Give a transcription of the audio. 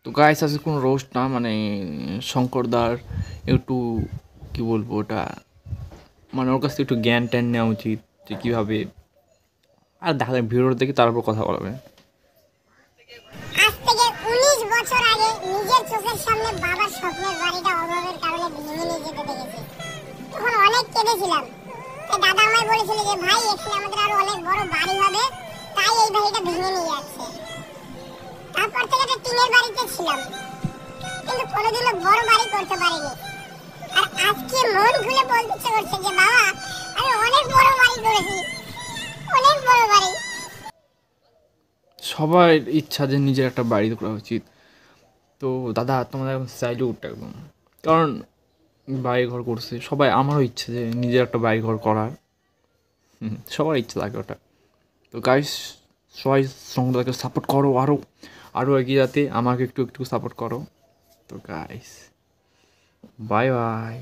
তো গাইস আজকে কোনো রোস্ট না, মানে শঙ্করদার একটু কি বলবো ওটা, মানে ওর কাছ থেকে একটু জ্ঞান ট্যান নেওয়া উচিত যে কীভাবে, আর দেখা যায় ভিডিওটা দেখে তারপর কথা বলবে। আজ থেকে 19 বছর আগে নিজের চোখের সামনে বাবার স্বপ্নের বাড়িটা অভাবের কারণে ভেঙে নিয়ে যেতে দেখেছি। তখন অনেক কেঁদেছিলাম। তাই দাদা আমায় বলেছিল যে ভাই এখানে আমাদের আরো অনেক বড় বাড়ি হবে, তাই এই বাড়িটা ভেঙে নিয়ে যাচ্ছে। তারপর থেকে একটা টিনের বাড়িতে ছিলাম, কিন্তু কোনোদিনও বড় বাড়ি করতে পারিনি। আর আজকে মন খুলে বলতে ইচ্ছে করছে যে বাবা আমি অনেক বড় বাড়ি করেছি, অনেক বড় বাড়ি। সবার ইচ্ছা যে নিজের একটা বাড়ি করা উচিত। তো দাদা তোমাদের এখন স্যালুট একদম, কারণ বাড়ি ঘর করছে সবাই। আমারও ইচ্ছে যে নিজের একটা বাড়ি ঘর করার, সবার ইচ্ছা থাকে ওটা। তো গাইস সবাই শঙ্করদাকে সাপোর্ট করো, আরও আরও এগিয়ে যাতে আমাকে একটু একটু সাপোর্ট করো। তো গাইস বাই বাই।